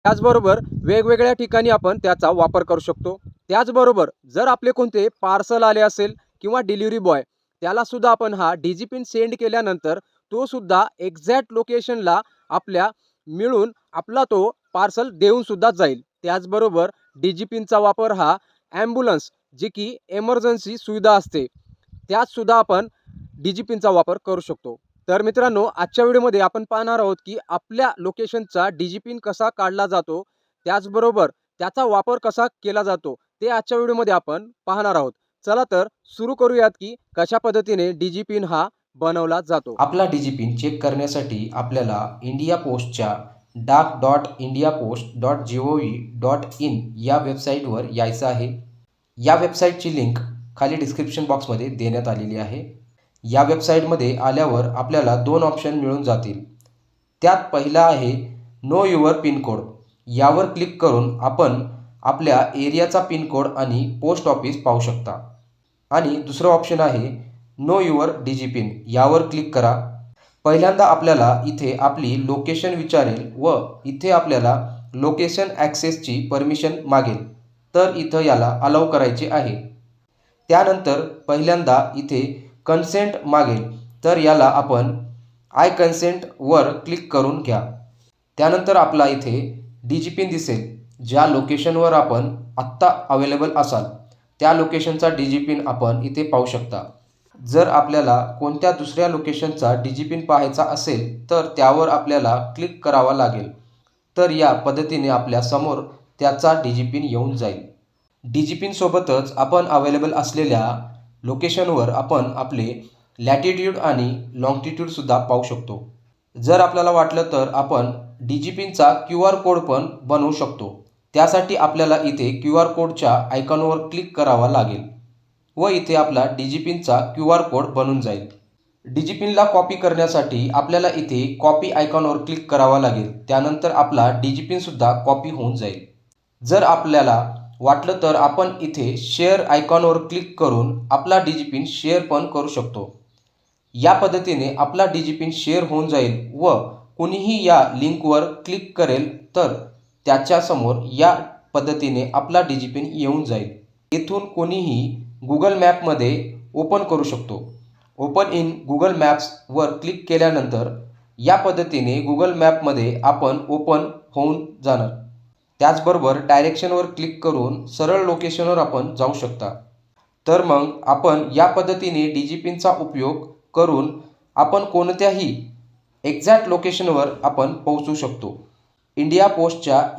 त्याचबरोबर वेगवेगळ्या ठिकाणी आपण त्याचा वापर करू शकतो। त्याचबरोबर जर आपले कोणते पार्सल आले असेल किंवा डिलिव्हरी बॉय त्याला सुद्धा आपण हा डीजी पिन सेंड केल्यानंतर तो सुद्धा एक्झॅक्ट लोकेशनला आपल्या मिळून आपला तो पार्सल देऊन सुद्धा जाईल। त्याचबरोबर डीजी पिनचा वापर हा ॲम्ब्युलन्स जी की एमर्जन्सी सुविधा असते त्यात सुद्धा आपण डीजी पिनचा वापर करू शकतो। तर मित्रांनो, आजच्या व्हिडिओमध्ये आपण पाहणार आहोत की आपल्या लोकेशनचा डीजी पिन कसा काढला जातो, त्याचबरोबर त्याचा वापर कसा केला जातो ते आजच्या व्हिडिओमध्ये आपण पाहणार आहोत। चला तर सुरू करूयात की कशा पद्धतीने डीजी पिन हा बनवला जातो। आपला डीजी पिन चेक करण्यासाठी आपल्याला इंडिया पोस्टच्या डाक.indiapost.gov.in या वेबसाईटवर यायचं आहे। या वेबसाईटची लिंक खाली डिस्क्रिप्शन बॉक्समध्ये देण्यात आलेली आहे। या वेबसाईटमध्ये आल्यावर आपल्याला दोन ऑप्शन मिळून जातील। त्यात पहिला आहे नो युअर पिन कोड। यावर क्लिक करून आपण आपल्या एरियाचा पिन कोड आणि पोस्ट ऑफिस पाहू शकता। आणि दुसरं ऑप्शन आहे नो युअर डीजी पिन। यावर क्लिक करा। पहिल्यांदा आपल्याला इथे आपली लोकेशन विचारेल व इथे आपल्याला लोकेशन ॲक्सेसची परमिशन मागेल, तर इथं याला अलाउ करायचे आहे। त्यानंतर पहिल्यांदा इथे कन्सेंट मागेल, तर याला आपण आय कन्सेंट वर क्लिक करून घ्या। त्यानंतर आपला इथे डीजी पिन दिसेल। ज्या लोकेशनवर आपण आत्ता अवेलेबल असाल त्या लोकेशनचा डीजी पिन आपण इथे पाहू शकता। जर आपल्याला कोणत्या दुसऱ्या लोकेशनचा डीजी पिन पाहायचा असेल तर त्यावर आपल्याला क्लिक करावा लागेल, तर या पद्धतीने आपल्या समोर त्याचा डीजी पिन येऊन जाईल। डीजी पिन सोबतच आपण अवेलेबल असलेल्या लोकेशनवर आपण आपले लॅटिट्यूड आणि लॉंगिट्यूड सुद्धा पाहू शकतो। जर आपल्याला वाटलं तर आपण डीजी पिनचा QR कोड पण बनवू शकतो। त्यासाठी आपल्याला इथे QR कोडच्या आयकॉनवर क्लिक करावा लागेल व इथे आपला डीजी पिनचा QR कोड बनून जाईल। डीजी पिनला कॉपी करण्यासाठी आपल्याला इथे कॉपी आयकॉनवर क्लिक करावा लागेल। त्यानंतर आपला डीजी पिन सुद्धा कॉपी होऊन जाईल। जर आपल्याला वाटलं तर आपण इथे शेअर आयकॉनवर क्लिक करून आपला डीजी पिन शेअर पण करू शकतो। या पद्धतीने आपला डीजी पिन शेअर होऊन जाईल व कोणीही या लिंकवर क्लिक करेल तर त्याच्यासमोर या पद्धतीने आपला डीजी पिन येऊन जाईल। येथून कोणीही गुगल मॅपमध्ये ओपन करू शकतो। ओपन इन गुगल मॅप्सवर क्लिक केल्यानंतर या पद्धतीने गुगल मॅपमध्ये आपण ओपन होऊन जाणार। त्याचबरोबर डायरेक्शनवर क्लिक करून सरळ लोकेशनवर आपण जाऊ शकता। तर मग आपण या पद्धतीने डीजी पिनचा उपयोग करून आपण कोणत्याही एक्झॅक्ट लोकेशनवर आपण पोहोचू शकतो। इंडिया पोस्टच्या